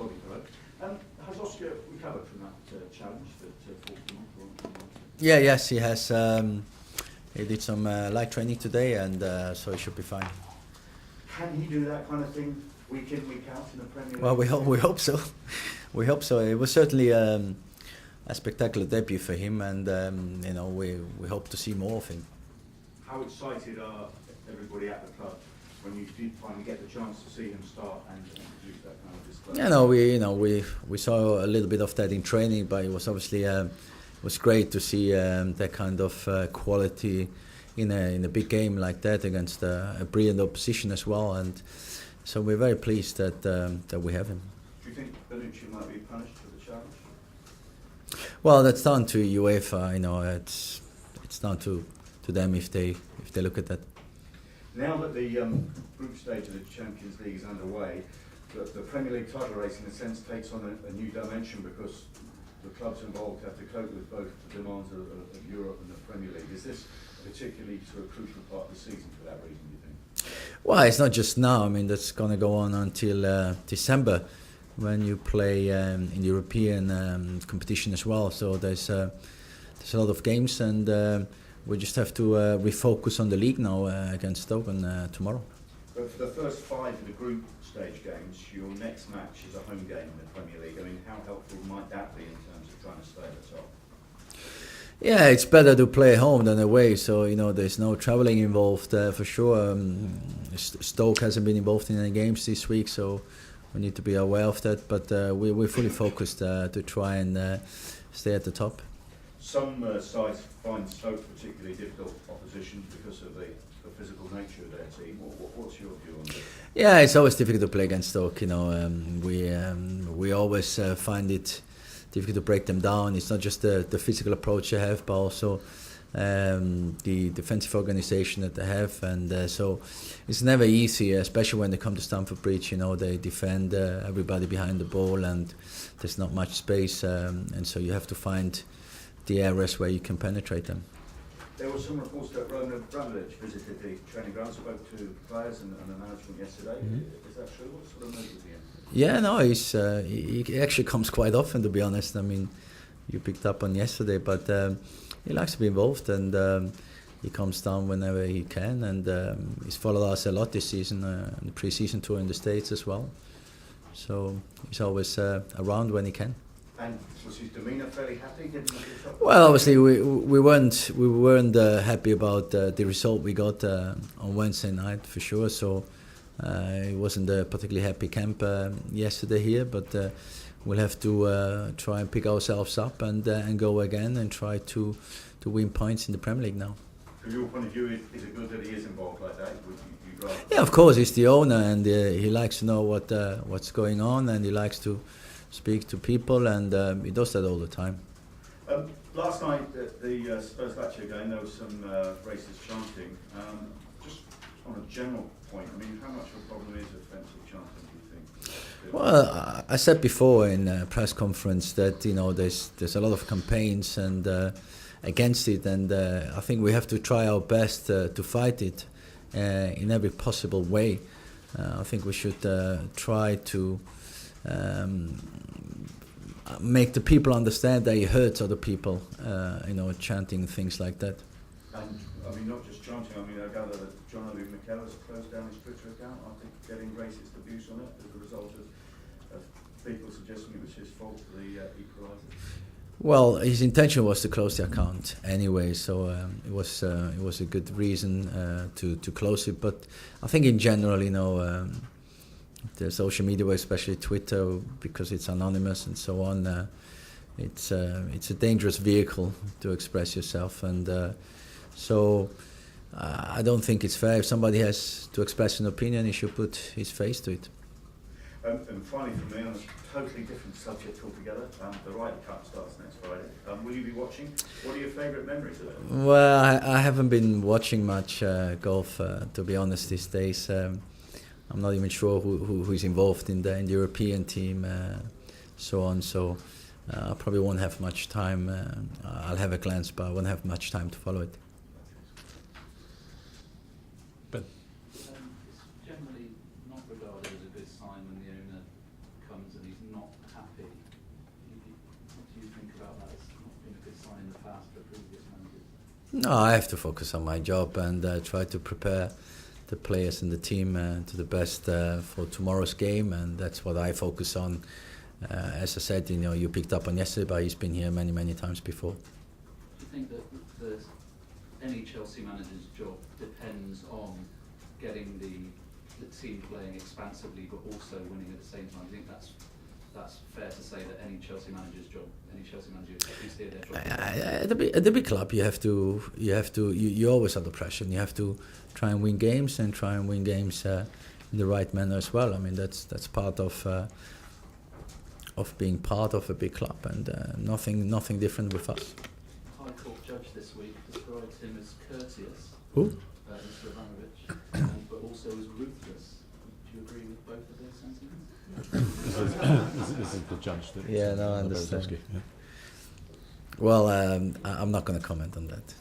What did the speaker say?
body blow. Has Oscar recovered from that challenge that forced him off? Yes, he has. He did some light training today, and so he should be fine. Can he do that kind of thing week in, week out in the Premier League? Well, we hope so. We hope so. It was certainly a spectacular debut for him, and we hope to see more of him. How excited are everybody at the club when you did finally get the chance to see him start and produce that kind of display? We saw a little bit of that in training, but it was obviously was great to see that kind of quality in a big game like that against a brilliant opposition as well, and so we're very pleased that we have him. Do you think Bonucci might be punished for the challenge? Well, that's down to UEFA. It's down to them if they look at that. Now that the group stage of the Champions League is underway, the Premier League title race in a sense takes on a new dimension because the clubs involved have to cope with both the demands of Europe and the Premier League. Is this a particularly sort of crucial part of the season for that reason, do you think? Well, it's not just now. I mean, that's going to go on until December when you play in European competition as well. So there's a lot of games, and we just have to refocus on the league now against Stoke tomorrow. But for the first 5 of the group stage games, your next match is a home game in the Premier League. I mean, how helpful might that be in terms of trying to stay at the top? Yeah, it's better to play home than away, so there's no travelling involved for sure. Stoke hasn't been involved in any games this week, so we need to be aware of that. But we're fully focused to try and stay at the top. Some sides find Stoke particularly difficult opposition because of the physical nature of their team. What's your view on this? Yeah, it's always difficult to play against Stoke. We always find it difficult to break them down. It's not just the physical approach they have, but also the defensive organisation that they have, and so it's never easy, especially when they come to Stamford Bridge. They defend everybody behind the ball, and there's not much space, and so you have to find the areas where you can penetrate them. There were some reports that Roman Abramovich visited the training ground, spoke to the players and the management yesterday. Mm-hmm. Is that true? What sort of mood was he in? Yeah, no, he actually comes quite often, to be honest. I mean, you picked up on yesterday, but he likes to be involved, and he comes down whenever he can, and he's followed us a lot this season, in the pre-season tour in the States as well. So he's always around when he can. And was his demeanour fairly happy? Well, obviously we weren't happy about the result we got on Wednesday night for sure. So it wasn't a particularly happy camp yesterday here, but we'll have to try and pick ourselves up and go again and try to win points in the Premier League now. From your point of view, is it good that he is involved like that? Yeah, of course, he's the owner, and he likes to know what's going on, and he likes to speak to people, and he does that all the time. Last night at the Spurs-Lazio game, there was some racist chanting. Just on a general point, I mean, how much of a problem is offensive chanting, do you think? Well, I said before in a press conference that there's a lot of campaigns and against it, and I think we have to try our best to fight it in every possible way. I think we should try to make the people understand that it hurts other people, chanting things like that. And I mean, not just chanting. I mean, I gather that John Obi Mikel has closed down his Twitter account after getting racist abuse on it as a result of people suggesting it was his fault for the equaliser. Well, his intention was to close the account anyway, so it was a good reason to close it. But I think in general, the social media, especially Twitter, because it's anonymous and so on, it's a dangerous vehicle to express yourself, and so I don't think it's fair. If somebody has to express an opinion, he should put his face to it. And finally, for me, on a totally different subject altogether, the Ryder Cup starts next Friday. Will you be watching? What are your favourite memories of it? Well, I haven't been watching much golf, to be honest, these days. I'm not even sure who's involved in the European team, so on. So I probably won't have much time. I'll have a glance, but I won't have much time to follow it. But it's generally not regarded as a good sign when the owner comes and he's not No, I have to focus on my job and try to prepare the players and the team to the best for tomorrow's game, and that's what I focus on. As I said, you picked up on yesterday, but he's been here many times before. Do you think that any Chelsea manager's job depends on getting the team playing expansively but also winning at the same time? Do you think that's fair to say that any Chelsea manager's job, any Chelsea manager, at least their job? At the big club, you always under pressure, and you have to try and win games in the right manner as well. I mean, that's part of being part of a big club, and nothing different with us. High Court judge this week described him as courteous. Who? Mr. Ivanovic, but also as ruthless. Do you agree with both of those sentiments? This is the judge that. Yeah, no, I understand. Yeah. Well, I'm not going to comment on that.